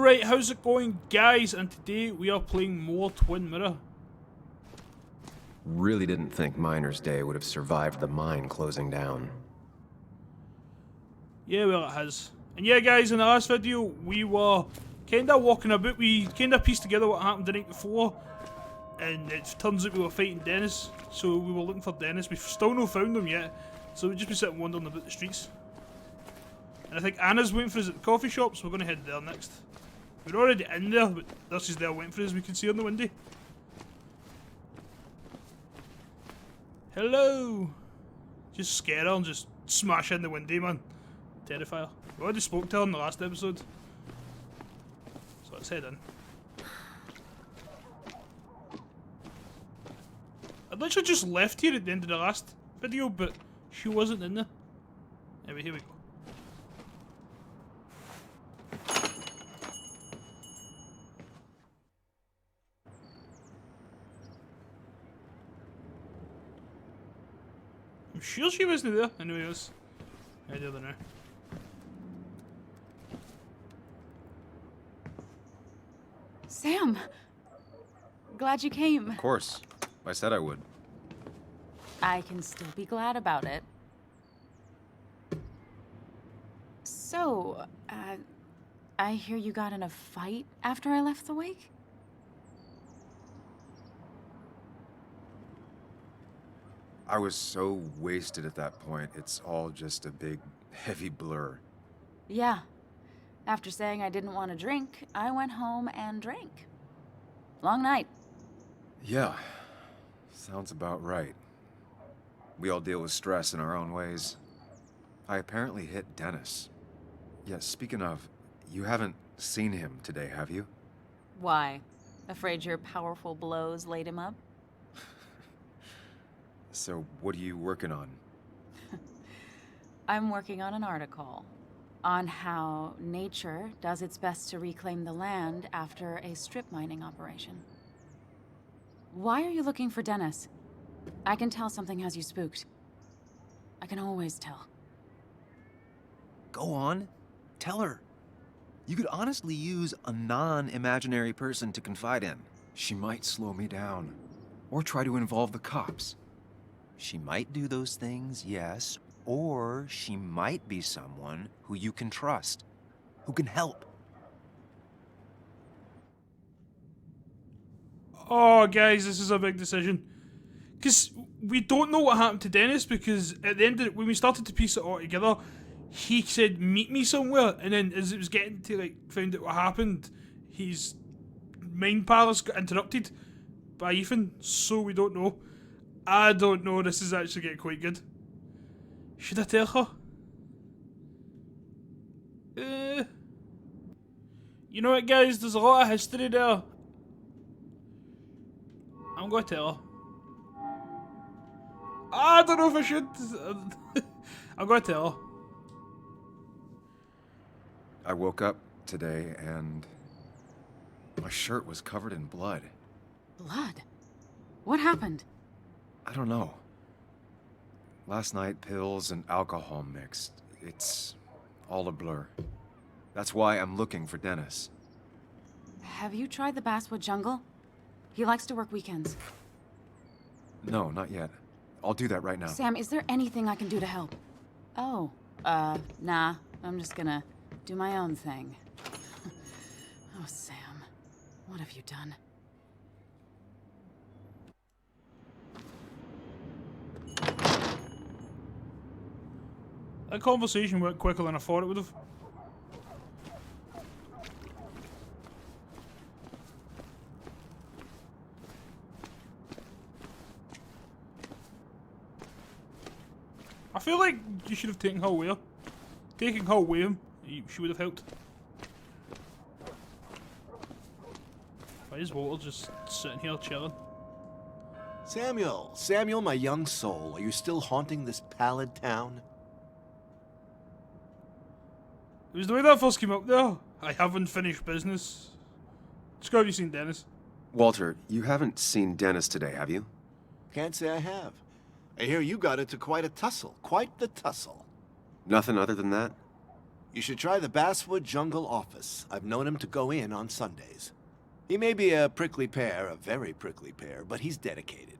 Alright, how's it going, guys? And today we are playing more Twin Mirror. Really didn't think Miner's Day would have survived the mine closing down. Yeah, well, it has. And yeah, guys, in the last video, we were kinda walking about. We kinda pieced together what happened the night before. And it turns out we were fighting Dennis. So we were looking for Dennis. We've still not found him yet. So we've just been sitting wandering about the streets. And I think Anna's waiting for us at the coffee shop, so we're going to head there next. We're already in there, but this is there waiting for us, we can see on the window. Hello! Just scare her and just smash in the window, man. Terrify her. We already spoke to her in the last episode. So let's head in. I'd literally just left here at the end of the last video, but she wasn't in there. Anyway, here we go. I'm sure she wasn't there. I know he was. I don't know. Sam! Glad you came. Of course. I said I would. I can still be glad about it. So, I hear you got in a fight after I left the wake? I was so wasted at that point, it's all just a big, heavy blur. Yeah. After saying I didn't want to drink, I went home and drank. Long night. Yeah, sounds about right. We all deal with stress in our own ways. I apparently hit Dennis. Yeah, speaking of, you haven't seen him today, have you? Why? Afraid your powerful blows laid him up? So, what are you working on? I'm working on an article on how nature does its best to reclaim the land after a strip mining operation. Why are you looking for Dennis? I can tell something has you spooked. I can always tell. Go on. Tell her. You could honestly use a non-imaginary person to confide in. She might slow me down. Or try to involve the cops. She might do those things, yes, or she might be someone who you can trust, who can help. Oh, guys, this is a big decision. Because we don't know what happened to Dennis, because at the end of it, when we started to piece it all together, he said, meet me somewhere, and then as it was getting to, like, find out what happened, his mind palace got interrupted by Ethan, so we don't know. I don't know, this is actually getting quite good. Should I tell her? You know what, guys, there's a lot of history there. I'm gonna tell her. I don't know if I should. I'm gonna tell her. I woke up today and my shirt was covered in blood. Blood? What happened? I don't know. Last night, pills and alcohol mixed. It's all a blur. That's why I'm looking for Dennis. Have you tried the Basswood Jungle? He likes to work weekends. No, not yet. I'll do that right now. Sam, is there anything I can do to help? Oh, nah. I'm just gonna do my own thing. Oh, Sam. What have you done? That conversation went quicker than I thought it would have. I feel like you should have taken her away. Taking her away, she would have helped. Why is Walter just sitting here chilling? Samuel, my young soul, are you still haunting this pallid town? It was the way that first came up there. I haven't finished business. Just have you seen Dennis? Walter, you haven't seen Dennis today, have you? Can't say I have. I hear you got into quite a tussle. Quite the tussle. Nothing other than that? You should try the Basswood Jungle office. I've known him to go in on Sundays. He may be a prickly pear, a very prickly pear, but he's dedicated.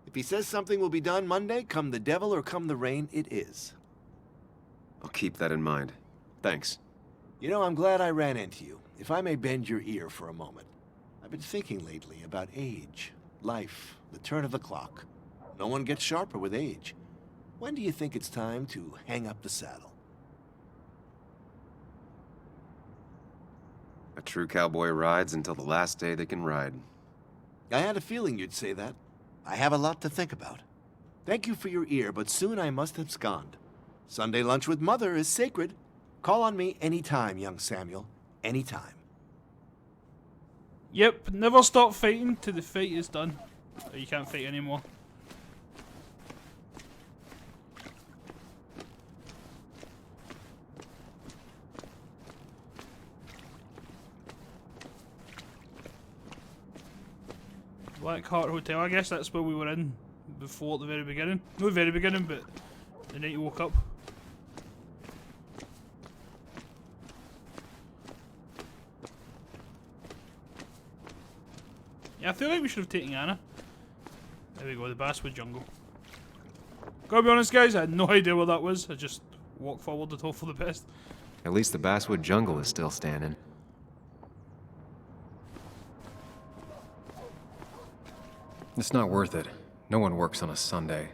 If he says something will be done Monday, come the devil or come the rain, it is. I'll keep that in mind. Thanks. You know, I'm glad I ran into you. If I may bend your ear for a moment. I've been thinking lately about age, life, the turn of the clock. No one gets sharper with age. When do you think it's time to hang up the saddle? A true cowboy rides until the last day they can ride. I had a feeling you'd say that. I have a lot to think about. Thank you for your ear, but soon I must abscond. Sunday lunch with Mother is sacred. Call on me anytime, young Samuel. Anytime. Yep, never stop fighting till the fight is done. Or you can't fight anymore. Black Heart Hotel, I guess that's where we were in before at the very beginning. Not the very beginning, but the night you woke up. Yeah, I feel like we should have taken Anna. There we go, the Basswood Jungle. Gotta be honest, guys, I had no idea what that was. I just walked forward and hope for the best. At least the Basswood Jungle is still standing. It's not worth it. No one works on a Sunday.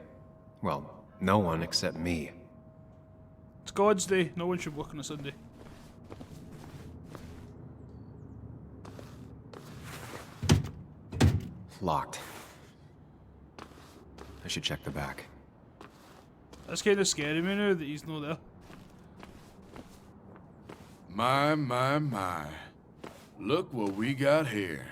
Well, no one except me. It's God's day. No one should work on a Sunday. Locked. I should check the back. That's kind of scary me now that he's not there. My. Look what we got here.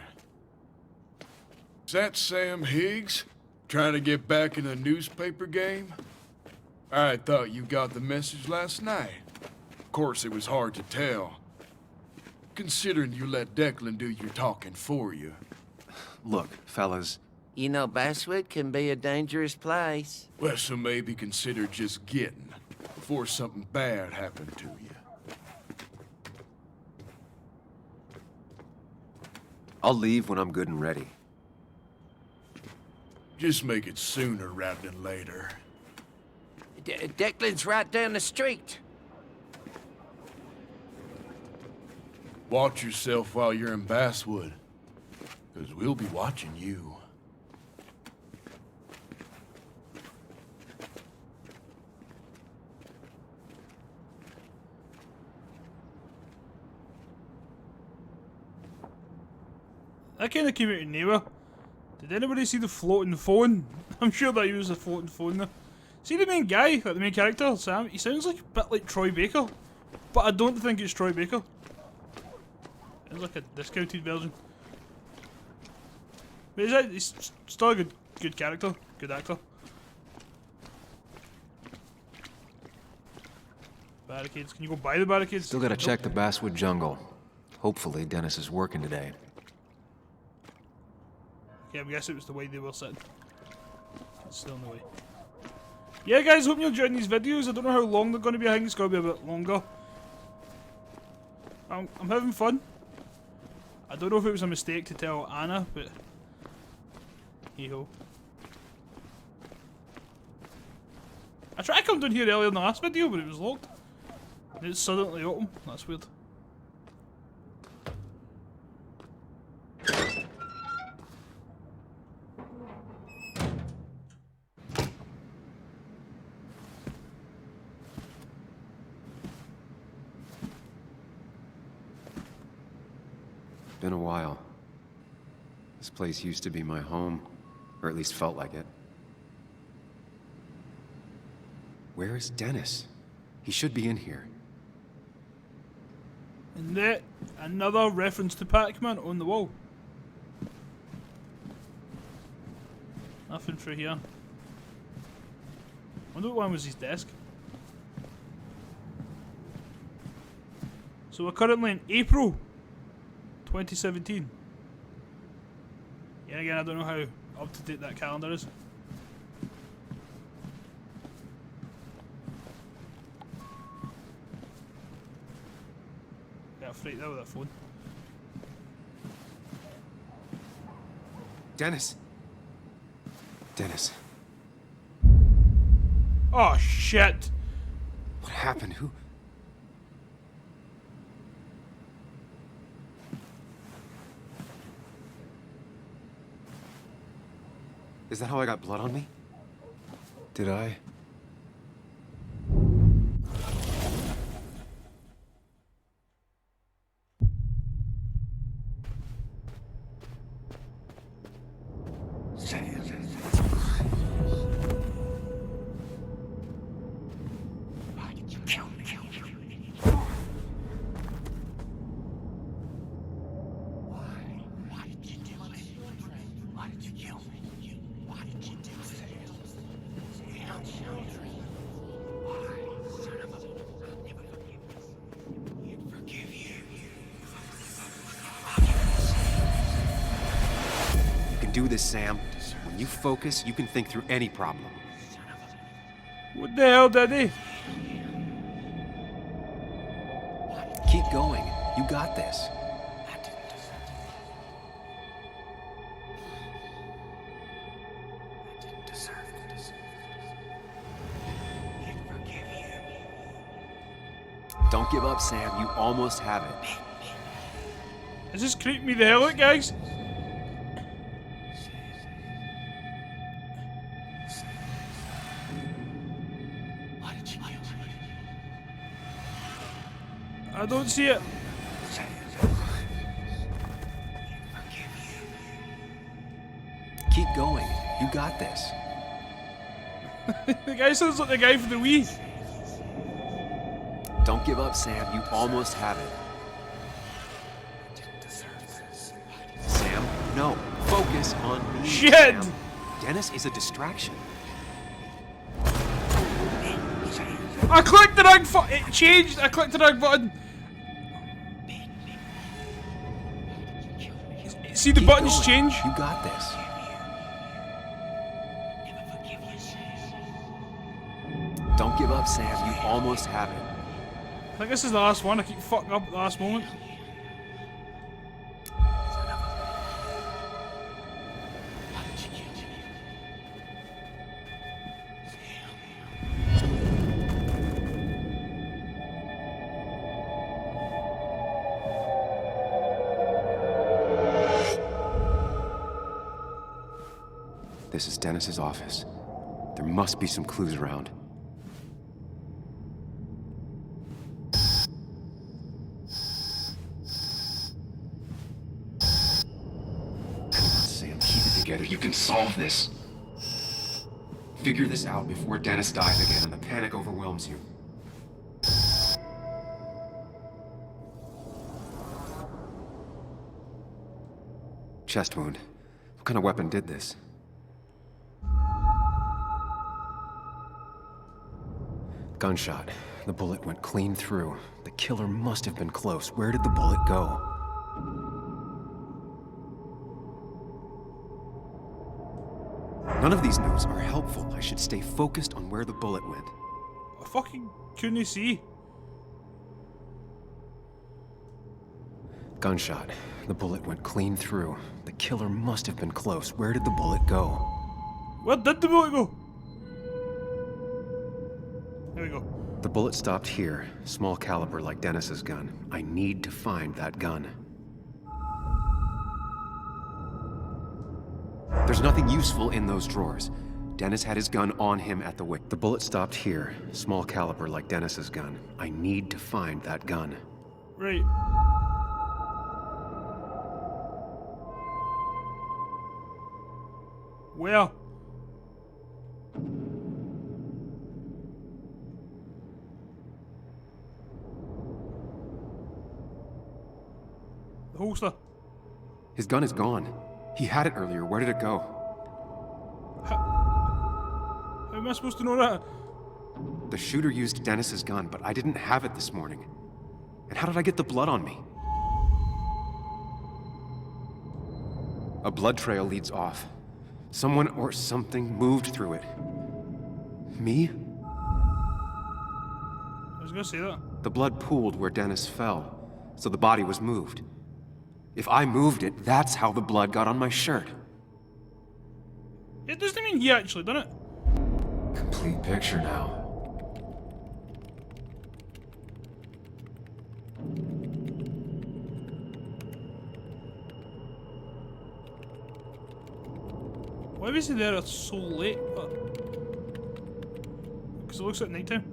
Is that Sam Higgs? Trying to get back in the newspaper game? I thought you got the message last night. Of course, it was hard to tell, considering you let Declan do your talking for you. Look, fellas, You know, Basswood can be a dangerous place. Well, so maybe consider just getting before something bad happened to you. I'll leave when I'm good and ready. Just make it sooner rather than later. Declan's right down the street. Watch yourself while you're in Basswood, because we'll be watching you. That kind of came out of nowhere. Did anybody see the floating phone? I'm sure that he was a floating phone there. See the main guy, like the main character, Sam? He sounds like a bit like Troy Baker, but I don't think it's Troy Baker. It's like a discounted version. But he's still a good character, good actor. Barricades. Can you go by the barricades? Still gotta check the Basswood Jungle. Hopefully Dennis is working today. Okay, I guess it was the way they were sitting. It's still in the way. Yeah, guys, hope you're enjoying these videos. I don't know how long they're going to be. I think it's going to be a bit longer. I'm having fun. I don't know if it was a mistake to tell Anna, but hey-ho. I tried to come down here earlier in the last video, but it was locked. And it's suddenly open. That's weird. Been a while. This place used to be my home, or at least felt like it. Where is Dennis? He should be in here. And that, another reference to Pac-Man on the wall. Nothing through here. Wonder what one was his desk. So we're currently in April 2017. Yeah, again, I don't know how up to date that calendar is. right there with that phone. Dennis. Dennis. Oh shit! What happened? Who? Is that how I got blood on me? Did I? Do this, Sam. When you focus, you can think through any problem. What the hell, Daddy? Keep going. You got this. Don't give up, Sam. You almost have it. Is this creeping me the hell out, guys? I don't see it. Keep going. You got this. The guy sounds like the guy from the Wii. Don't give up, Sam. You almost have it. Sam, no. Focus on me. Shit! Sam. Dennis is a distraction. I clicked the wrong button. It changed. I clicked the wrong button. See the Keep buttons going. change? You got this. Don't give up, Sam. You almost have it. I think this is the last one. I keep fucking up at the last moment. This is Dennis's office. There must be some clues around. Sam, keep it together. You can solve this. Figure this out before Dennis dies again and the panic overwhelms you. Chest wound. What kind of weapon did this? Gunshot. The bullet went clean through. The killer must have been close. Where did the bullet go? None of these notes are helpful. I should stay focused on where the bullet went. I fucking couldn't see. Gunshot. The bullet went clean through. The killer must have been close. Where did the bullet go? Where did the bullet go? There we go. The bullet stopped here. Small caliber like Dennis's gun. I need to find that gun. There's nothing useful in those drawers. Dennis had his gun on him at the wick. The bullet stopped here. Small caliber like Dennis's gun. I need to find that gun. Right. Where? The holster. His gun is gone. He had it earlier. Where did it go? How am I supposed to know that? The shooter used Dennis's gun, but I didn't have it this morning. And how did I get the blood on me? A blood trail leads off. Someone or something moved through it. Me? I was gonna say that. The blood pooled where Dennis fell. so the body was moved. If I moved it, that's how the blood got on my shirt. It doesn't mean he actually done it. Complete picture now. Why was he there so late? Because it looks like nighttime.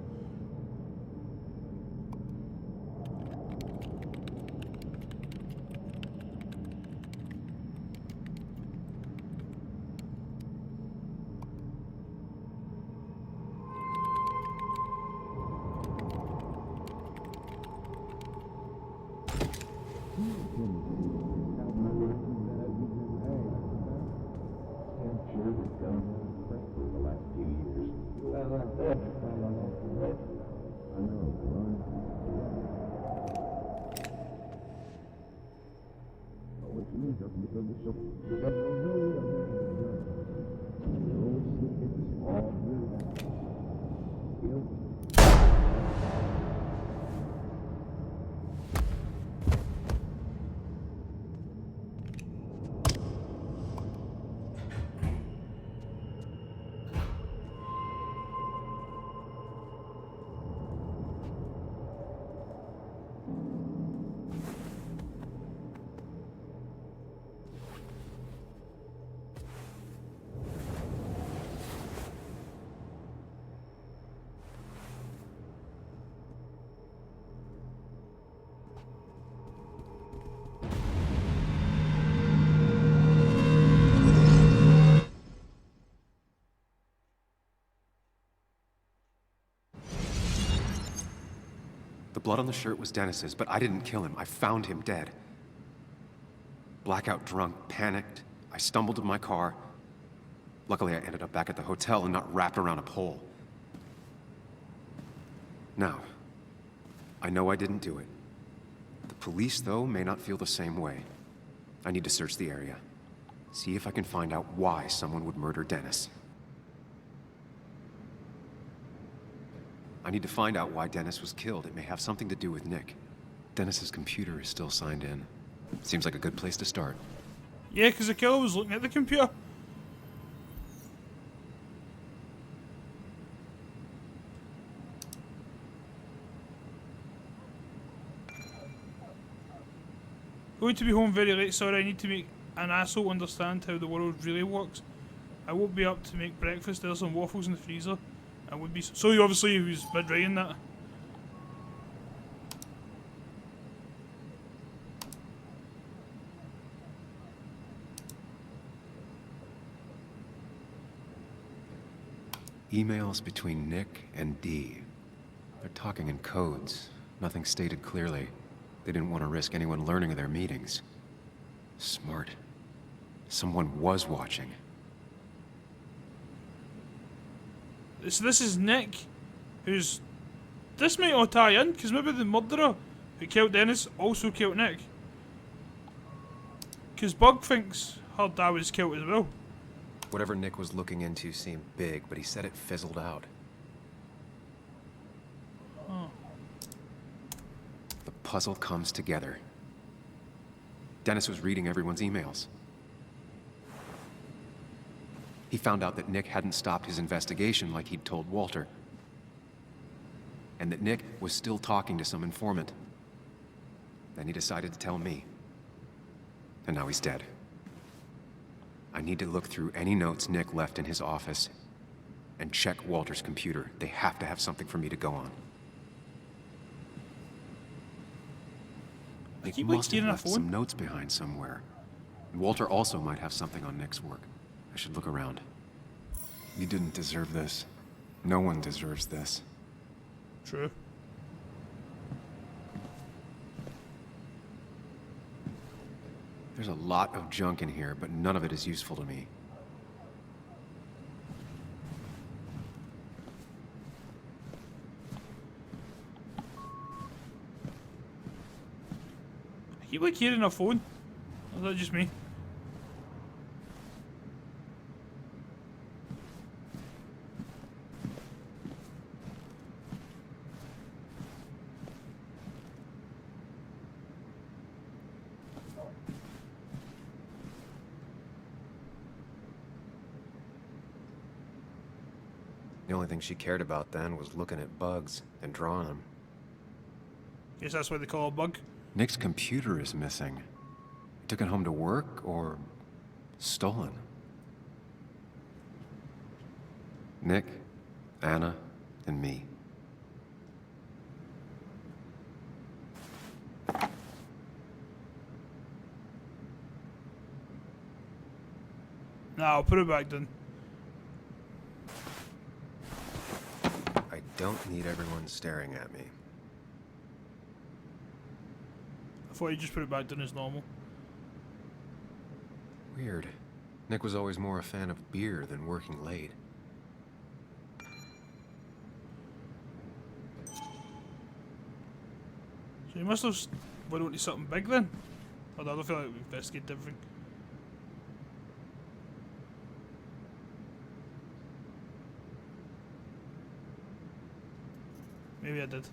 The blood on the shirt was Dennis's, but I didn't kill him. I found him dead. Blackout drunk, panicked. I stumbled to my car. Luckily, I ended up back at the hotel and not wrapped around a pole. Now, I know I didn't do it. The police, though, may not feel the same way. I need to search the area. See if I can find out why someone would murder Dennis. I need to find out why Dennis was killed. It may have something to do with Nick. Dennis's computer is still signed in. Seems like a good place to start. Yeah, because the killer was looking at the computer. Going to be home very late, sorry, I need to make an asshole understand how the world really works. I won't be up to make breakfast, there's some waffles in the freezer. I would be so you obviously he was mid-writing that. Emails between Nick and Dee. They're talking in codes. Nothing stated clearly. They didn't want to risk anyone learning of their meetings. Smart. Someone was watching. So this is Nick, who's... This might all tie in, because maybe the murderer who killed Dennis also killed Nick. Because Bug thinks her dad was killed as well. Whatever Nick was looking into seemed big, but he said it fizzled out. Huh. The puzzle comes together. Dennis was reading everyone's emails. He found out that Nick hadn't stopped his investigation like he'd told Walter. And that Nick was still talking to some informant. Then he decided to tell me. And now he's dead. I need to look through any notes Nick left in his office and check Walter's computer. They have to have something for me to go on. I Nick keep must have hearing a left phone. some notes behind somewhere. And Walter also might have something on Nick's work. I should look around. You didn't deserve this. No one deserves this. True. There's a lot of junk in here, but none of it is useful to me. I keep hearing a phone. Or is that just me? The only thing she cared about then was looking at bugs and drawing them. Guess that's why they call it a bug. Nick's computer is missing. He took it home to work or stolen. Nick, Anna, and me. Nah, I'll put it back then. I don't need everyone staring at me. I thought you just put it back down as normal. Weird. Nick was always more a fan of beer than working late. So you must have went on to something big then? I don't feel like we investigated everything. Maybe I did.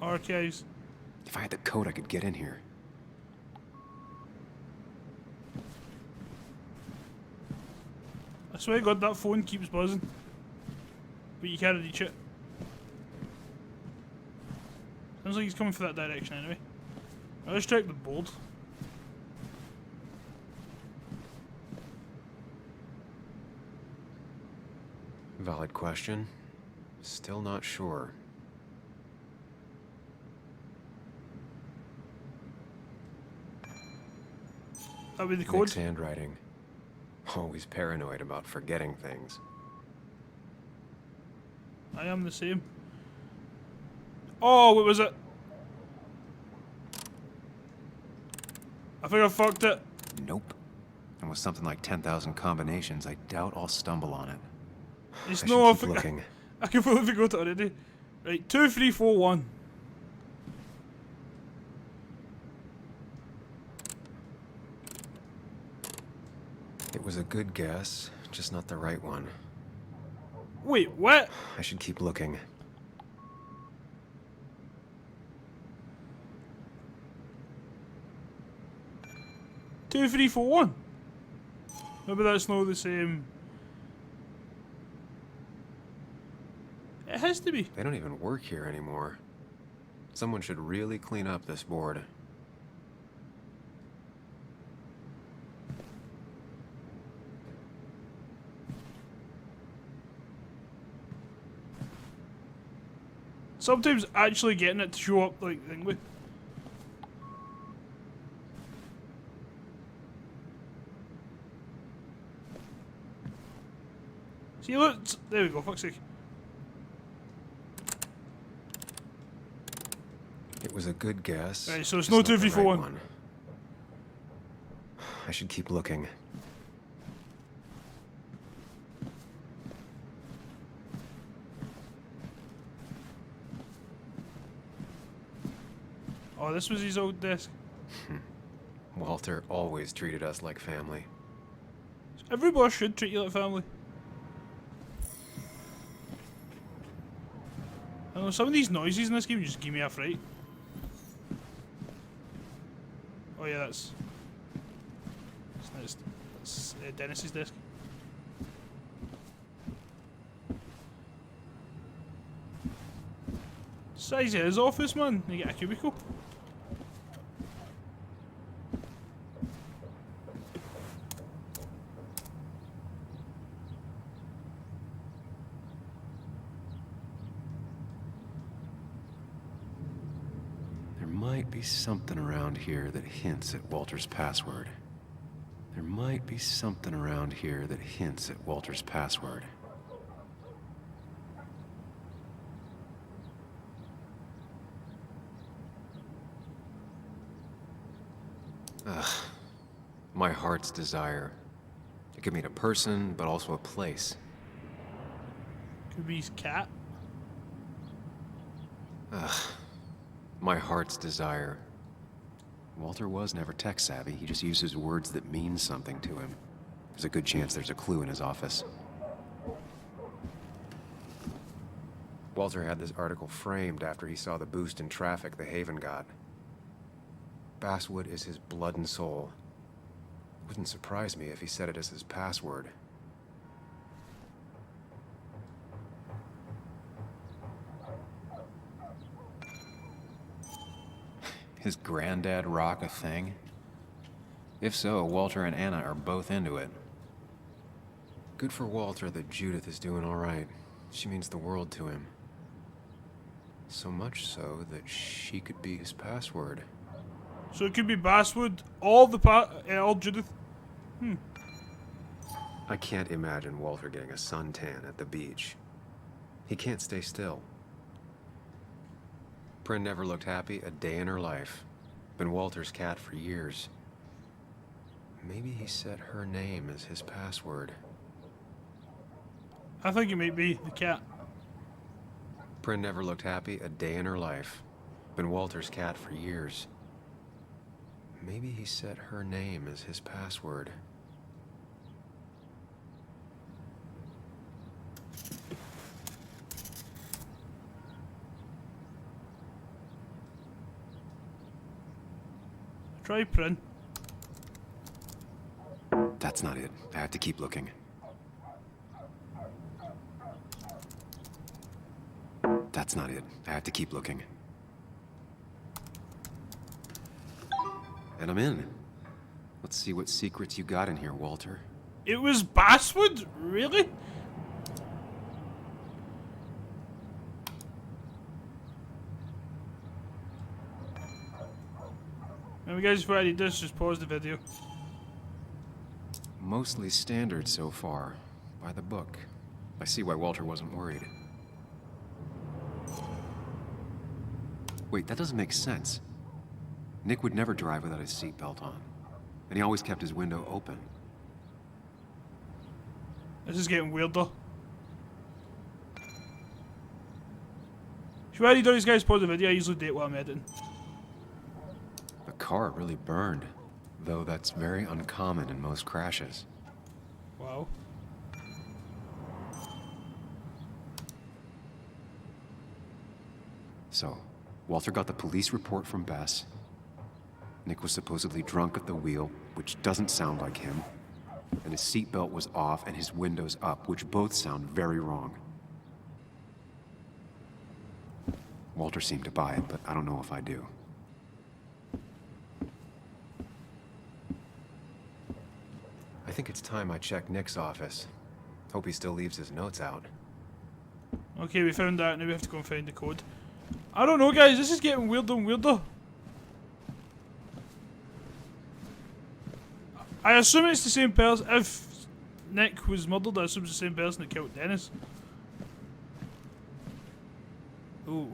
Archives. If I had the code, I could get in here. I swear to God, that phone keeps buzzing. But you can't reach it. Sounds like he's coming for that direction anyway. Let's check the board. Valid question. Still not sure. That'll be the code. Nick's handwriting. Always paranoid about forgetting things. I am the same. Oh, what was it? I think I fucked it. Nope. And with something like 10,000 combinations, I doubt I'll stumble on it. It's I no, should keep looking. I can fully forgot it already. Right, 2, 3, 4, 1. It was a good guess, just not the right one. Wait, what? I should keep looking. 2, 3, 4, 1. Maybe that's not the same. It has to be. They don't even work here anymore. Someone should really clean up this board. Sometimes actually getting it to show up like thingly. See, look, there we go, fuck's sake. It was a good guess. Right, so it's just no not 2, the 3, 4, right 1. I should keep looking. Oh, this was his old desk. Walter always treated us like family. Every boss should treat you like family. I know some of these noises in this game just give me a fright. Oh yeah, that's Dennis's desk. Size of his office, man. You get a cubicle. There might be something around here that hints at Walter's password. There might be something around here that hints at Walter's password. Ugh. My heart's desire. It could mean a person, but also a place. Could be his cat. Ugh. My heart's desire. Walter was never tech savvy. He just uses words that mean something to him. There's a good chance there's a clue in his office. Walter had this article framed after he saw the boost in traffic the Haven got. Basswood is his blood and soul. Wouldn't surprise me if he said it as his password. His granddad rock a thing? If so, Walter and Anna are both into it. Good for Walter that Judith is doing all right. She means the world to him. So much so that she could be his password. So it could be Basswood, all Judith. I can't imagine Walter getting a suntan at the beach. He can't stay still. Bryn never looked happy a day in her life. Been Walter's cat for years. Maybe he set her name as his password. I think it might be the cat. Bryn never looked happy a day in her life. Been Walter's cat for years. Maybe he set her name as his password. Try Bryn. That's not it. I have to keep looking. That's not it. I have to keep looking. And I'm in. Let's see what secrets you got in here, Walter. It was Basswood? Really? Now guys, if I do this, just pause the video. Mostly standard so far. By the book. I see why Walter wasn't worried. Wait, that doesn't make sense. Nick would never drive without his seatbelt on. And he always kept his window open. This is getting weirder. If you already done these guys, pause the video. I usually do it while I'm editing. The car really burned. Though that's very uncommon in most crashes. Wow. So, Walter got the police report from Bess. Nick was supposedly drunk at the wheel, which doesn't sound like him. And his seatbelt was off and his windows up, which both sound very wrong. Walter seemed to buy it, but I don't know if I do. I think it's time I check Nick's office. Hope he still leaves his notes out. Okay, we found that. Now we have to go and find the code. I don't know, guys. This is getting weirder and weirder. I assume it's the same person. If Nick was murdered, I assume it's the same person that killed Dennis. Ooh.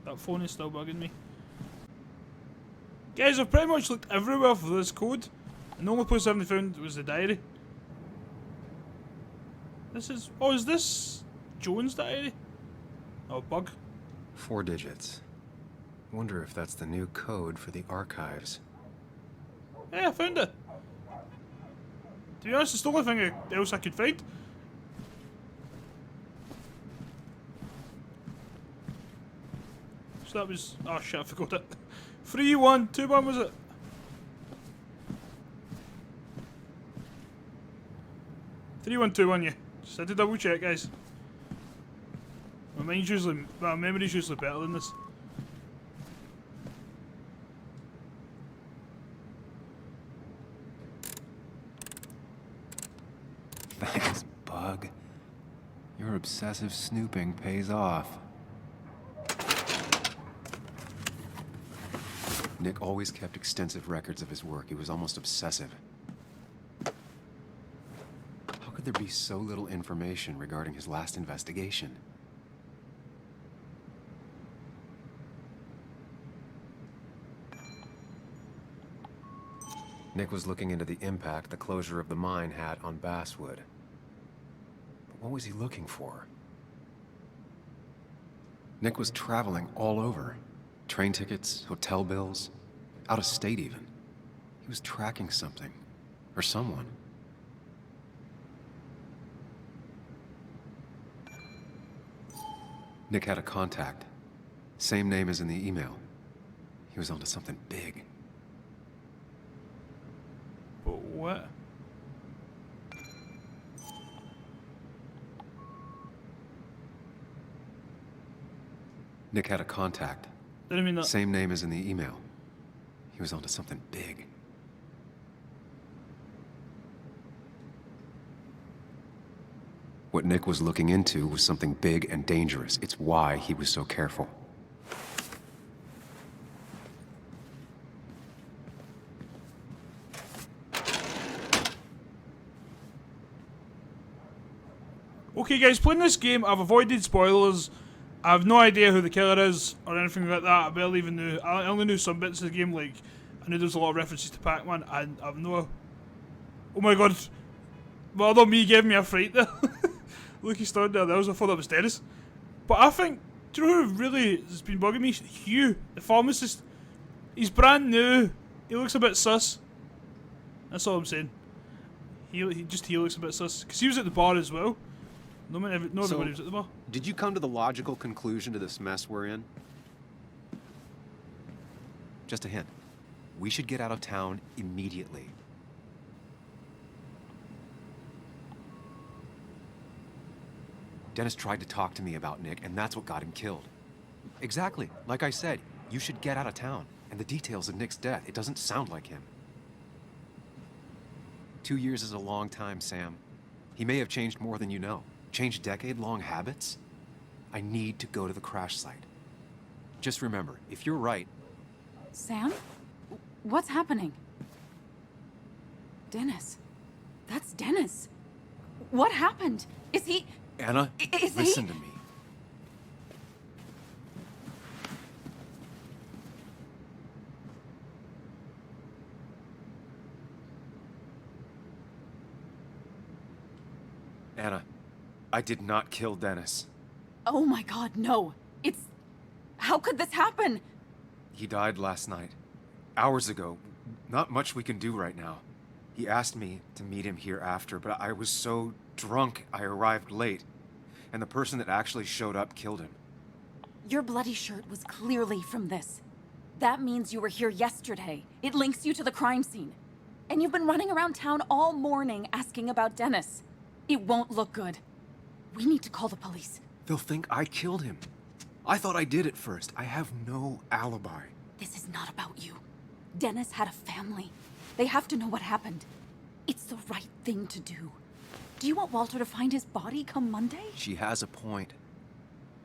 That phone is still bugging me. Guys, I've pretty much looked everywhere for this code, and the only place I haven't found was the diary. This is... Oh, is this Joan's diary? Oh, bug. 4 digits. Wonder if that's the new code for the archives. Yeah, I found it. To be honest, it's the only thing else I could find. So that was... Oh shit, I forgot it. 3121 was it? Yeah. Just had to double check, guys. My memory's usually better than this. Thanks, Bug. Your obsessive snooping pays off. Nick always kept extensive records of his work. He was almost obsessive. How could there be so little information regarding his last investigation? Nick was looking into the impact the closure of the mine had on Basswood. But what was he looking for? Nick was traveling all over. Train tickets, hotel bills, out of state even. He was tracking something, or someone. Nick had a contact. Same name as in the email. He was onto something big. But what? Nick had a contact. Didn't mean that. Same name as in the email. He was onto something big. What Nick was looking into was something big and dangerous. It's why he was so careful. Okay, guys, playing this game, I've avoided spoilers. I have no idea who the killer is or anything like that. I barely even knew. I only knew some bits of the game, like I knew there was a lot of references to Pac-Man, and I've no. Oh my god! Well, although me gave me a fright there. Look, he stood there. I thought that was Dennis. But I think, do you know who really has been bugging me? Hugh, the pharmacist. He's brand new. He looks a bit sus. That's all I'm saying. He looks a bit sus because he was at the bar as well. No everybody was at the bar. Did you come to the logical conclusion to this mess we're in? Just a hint. We should get out of town immediately. Dennis tried to talk to me about Nick, and that's what got him killed. Exactly. Like I said, you should get out of town. And the details of Nick's death, it doesn't sound like him. 2 years is a long time, Sam. He may have changed more than you know. Changed decade-long habits? I need to go to the crash site. Just remember, if you're right... Sam? What's happening? Dennis. That's Dennis. What happened? Is he... Anna, Is he- listen to me. Anna, I did not kill Dennis. Oh my god, no. It's... How could this happen? He died last night. Hours ago. Not much we can do right now. He asked me to meet him here after, but I was so drunk I arrived late. And the person that actually showed up killed him. Your bloody shirt was clearly from this. That means you were here yesterday. It links you to the crime scene. And you've been running around town all morning asking about Dennis. It won't look good. We need to call the police. They'll think I killed him. I thought I did at first. I have no alibi. This is not about you. Dennis had a family. They have to know what happened. It's the right thing to do. Do you want Walter to find his body come Monday? She has a point.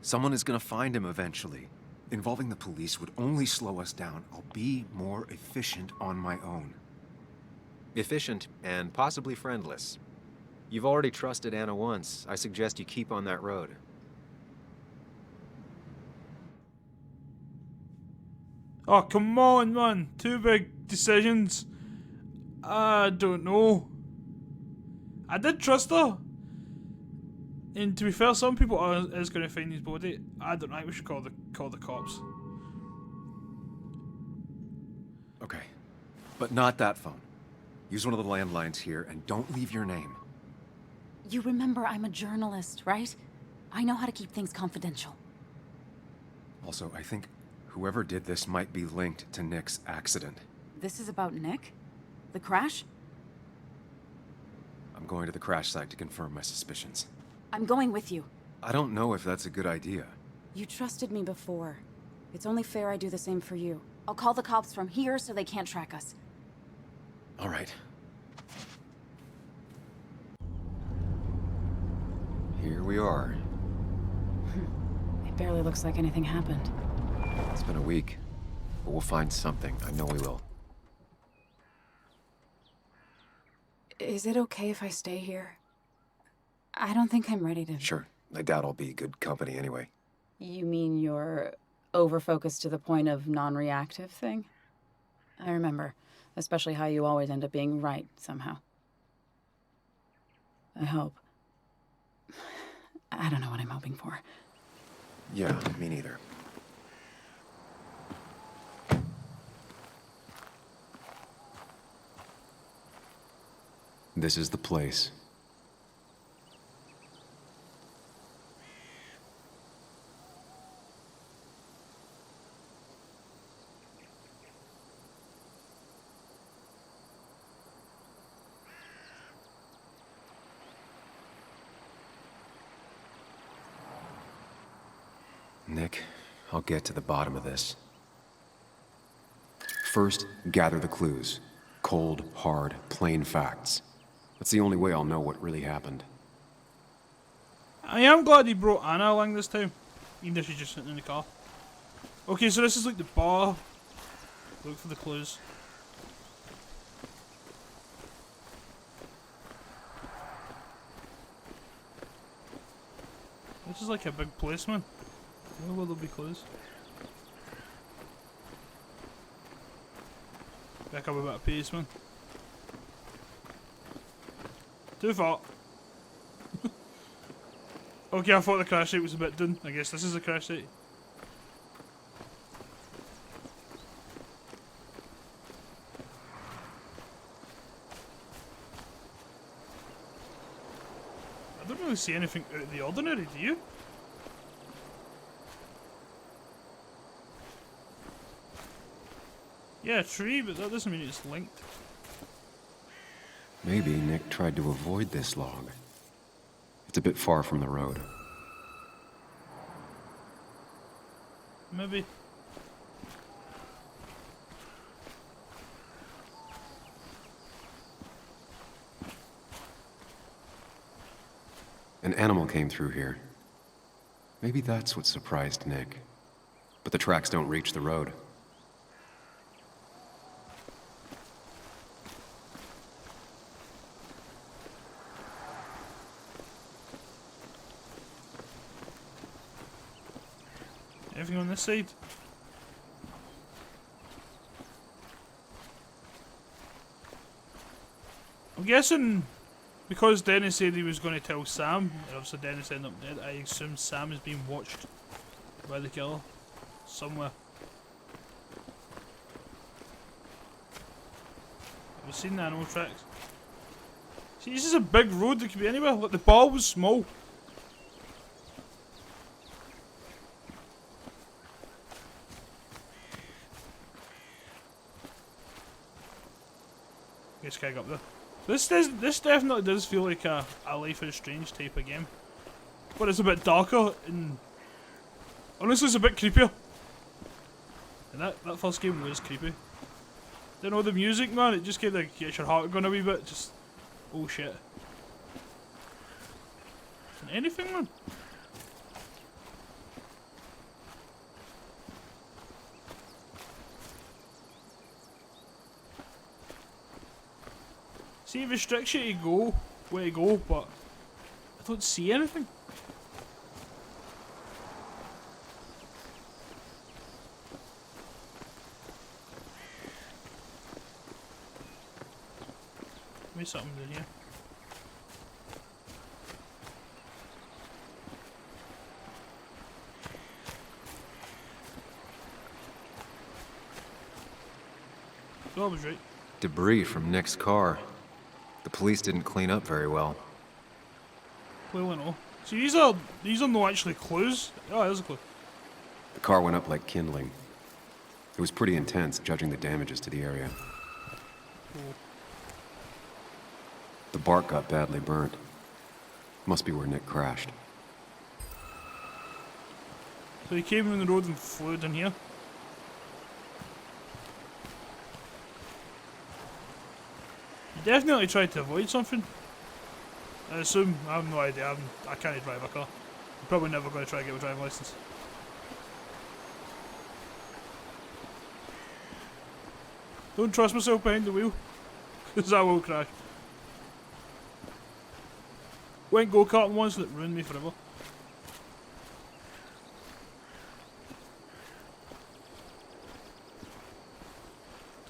Someone is gonna find him eventually. Involving the police would only slow us down. I'll be more efficient on my own. Efficient and possibly friendless. You've already trusted Anna once. I suggest you keep on that road. Oh, come on, man. Two big decisions. I don't know. I did trust her. And to be fair, some people is going to find his body. I don't know. We should call the cops. Okay. But not that phone. Use one of the landlines here and don't leave your name. You remember I'm a journalist, right? I know how to keep things confidential. Also, I think whoever did this might be linked to Nick's accident. This is about Nick? The crash? I'm going to the crash site to confirm my suspicions. I'm going with you. I don't know if that's a good idea. You trusted me before. It's only fair I do the same for you. I'll call the cops from here so they can't track us. All right. Here we are. It barely looks like anything happened. It's been a week, but we'll find something. I know we will. Is it okay if I stay here? I don't think I'm ready to... Sure. I doubt I'll be good company anyway. You mean you're over-focused to the point of non-reactive thing? I remember. Especially how you always end up being right, somehow. I hope. I don't know what I'm hoping for. Yeah, me neither. This is the place. Nick. I'll get to the bottom of this. First, gather the clues. Cold, hard, plain facts. That's the only way I'll know what really happened. I am glad he brought Anna along this time, even if she's just sitting in the car. Okay, so this is like the bar. Look for the clues. This is like a big place, man. Where will there be clues? Back up a bit of pace, man. Too far. Okay, I thought the crash site was a bit done. I guess this is the crash site. I don't really see anything out of the ordinary, do you? Yeah, a tree, but that doesn't mean it's linked. Maybe Nick tried to avoid this log. It's a bit far from the road. Maybe. An animal came through here. Maybe that's what surprised Nick. But the tracks don't reach the road. Anything on this side? I'm guessing because Dennis said he was going to tell Sam, and obviously Dennis ended up dead, I assume Sam is being watched by the killer somewhere. Have you seen the animal tracks? See, this is a big road, it could be anywhere. Like, the bar was small. This guy up there. This definitely does feel like a Life is Strange type of game, but it's a bit darker and honestly it's a bit creepier. And that first game was creepy. Don't know the music, man. It just kind of gets your heart going a wee bit. Just oh shit. And anything, man. See, it restricts you to go where to go, but I don't see anything. Maybe something in here. So I was right. Debris from Nick's car. The police didn't clean up very well. Clearly no. See, these are no actually clues. Oh, there's a clue. The car went up like kindling. It was pretty intense, judging the damages to the area. Cool. The bark got badly burnt. Must be where Nick crashed. So he came in the road and flew down here. He definitely tried to avoid something. I assume. I have no idea. I can't drive a car. I'm probably never going to try to get a driving license. Don't trust myself behind the wheel, because I will crash. Went go-karting once that ruined me forever.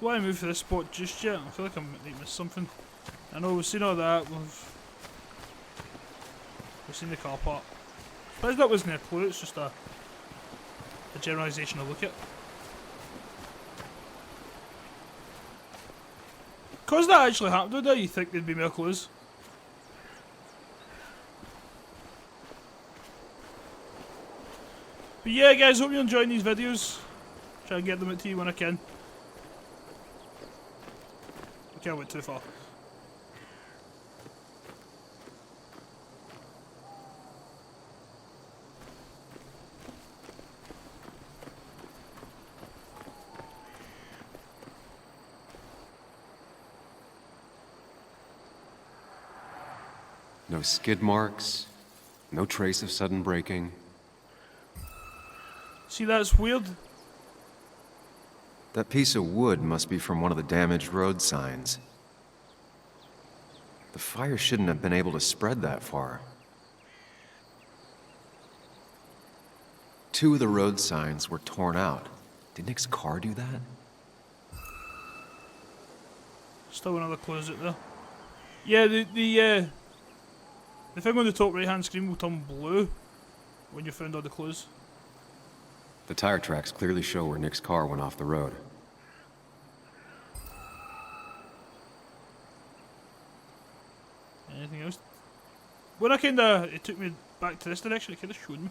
Do I move to this spot just yet? I feel like I might miss something. I know we've seen all that. We've seen the car park. Surprised that wasn't a clue. It's just a generalisation to look at. Because that actually happened, would it? You think there'd be more clues? But yeah, guys, hope you're enjoying these videos. Try and get them out to you when I can. Okay, I went too far. No skid marks, no trace of sudden braking. See, that's weird. That piece of wood must be from one of the damaged road signs. The fire shouldn't have been able to spread that far. 2 of the road signs were torn out. Did Nick's car do that? Still another clues out there. Yeah, the thing on the top right hand screen will turn blue when you found all the clues. The tire tracks clearly show where Nick's car went off the road. Anything else? When I kinda, it took me back to this direction, it kinda showed me.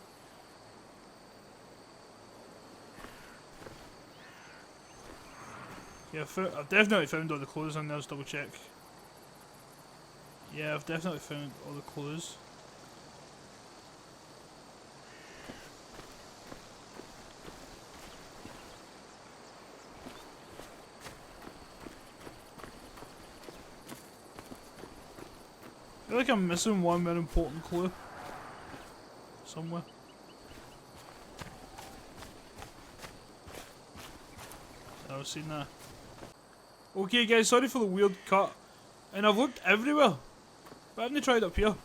Yeah, I've definitely found all the clues on there, let's double check. Yeah, I've definitely found all the clues. I feel like I'm missing one very important clue. Somewhere. I've seen that. Okay guys, sorry for the weird cut. And I've looked everywhere. But I haven't tried up here.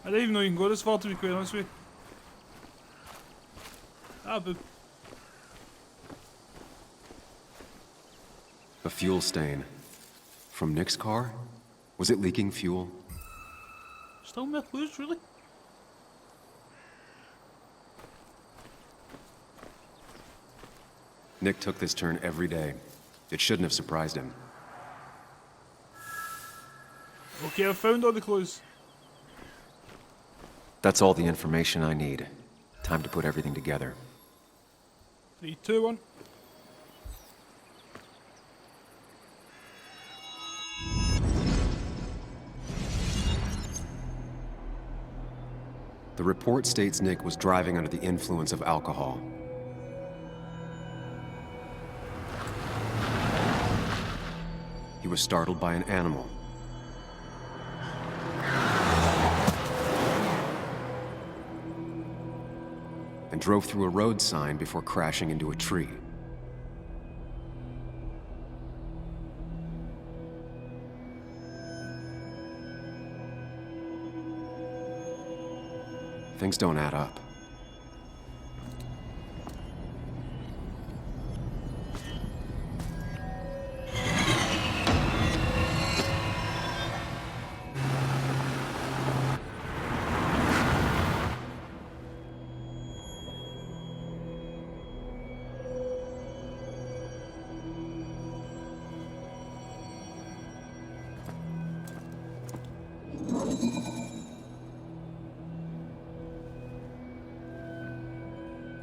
I didn't even know you can go this far, to be quite honest with you. Ah, boo. A fuel stain. From Nick's car? Was it leaking fuel? Still more clues, really? Nick took this turn every day. It shouldn't have surprised him. Okay, I've found all the clues. That's all the information I need. Time to put everything together. 3, 2, 1. The report states Nick was driving under the influence of alcohol. He was startled by an animal. And drove through a road sign before crashing into a tree. Things don't add up.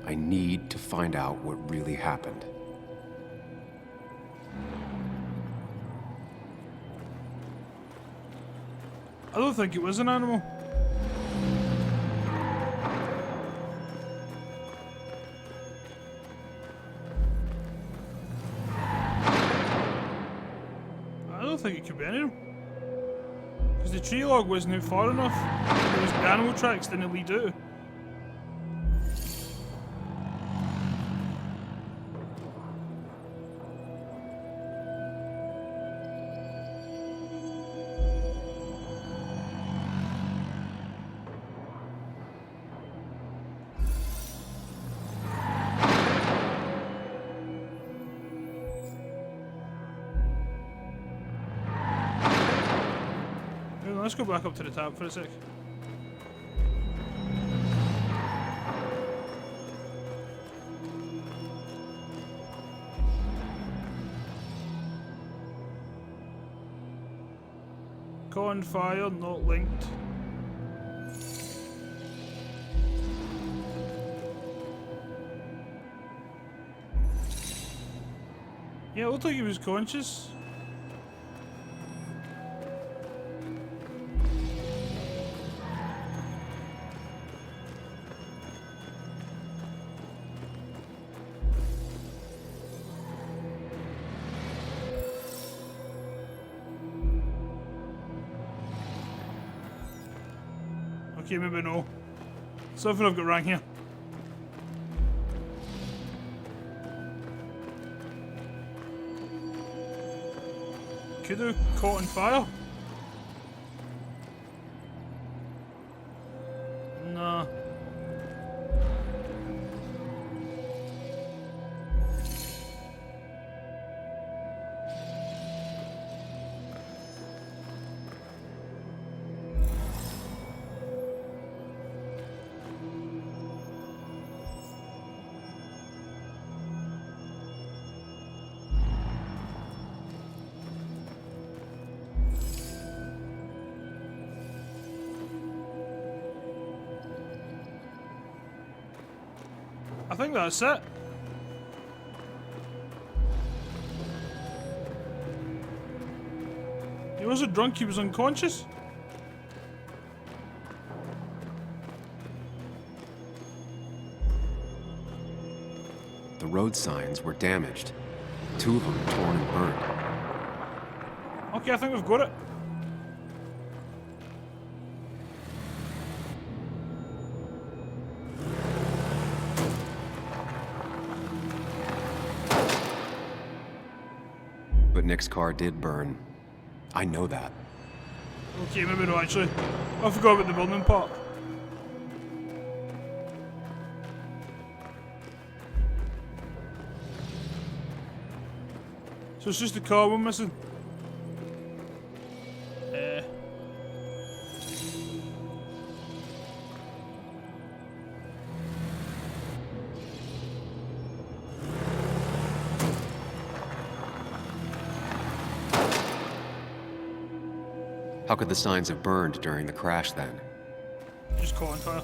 I need to find out what really happened. I don't think it was an animal. I don't think it could be an animal. Because the tree log wasn't out far enough. Those animal tracks didn't lead out. Let's go back up to the top for a sec. Con fire not linked. Yeah, it looked like he was conscious. Okay, maybe no. Something I've got wrong here. Could have caught on fire. Nah. I think that's it. He wasn't drunk, he was unconscious. The road signs were damaged. 2 of them torn and burned. Okay, I think we've got it. But Nick's car did burn. I know that. Okay, maybe not actually. I forgot about the building part. So it's just the car we're missing. How could the signs have burned during the crash then? Just caught on fire.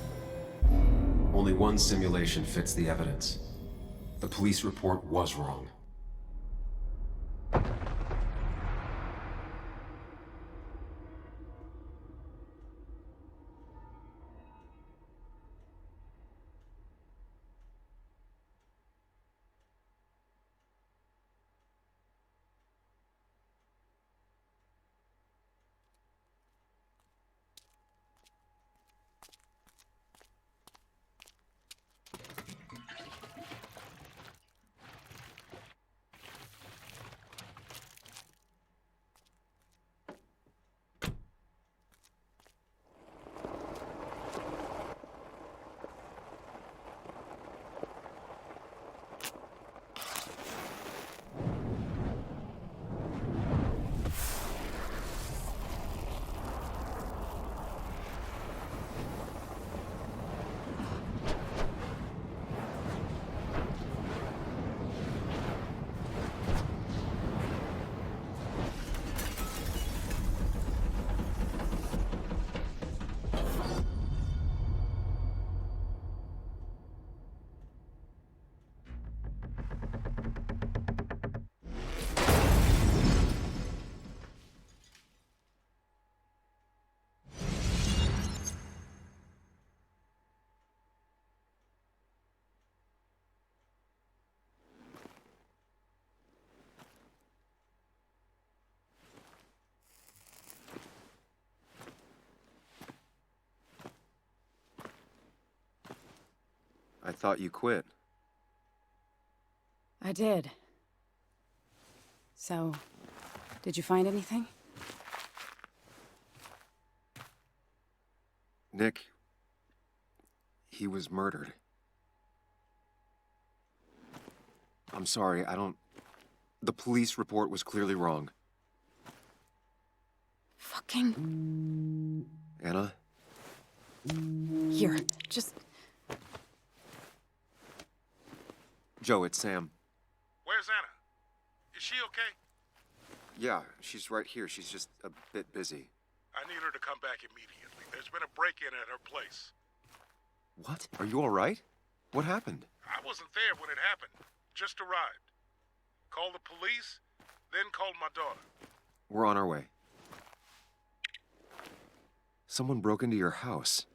Only one simulation fits the evidence. The police report was wrong. I thought you quit. I did. So, did you find anything? Nick, he was murdered. I'm sorry, the police report was clearly wrong. Fucking... Anna? Here, just... Joe, it's Sam. Where's Anna? Is she okay? Yeah, she's right here. She's just a bit busy. I need her to come back immediately. There's been a break-in at her place. What? Are you all right? What happened? I wasn't there when it happened. Just arrived. Called the police, then called my daughter. We're on our way. Someone broke into your house.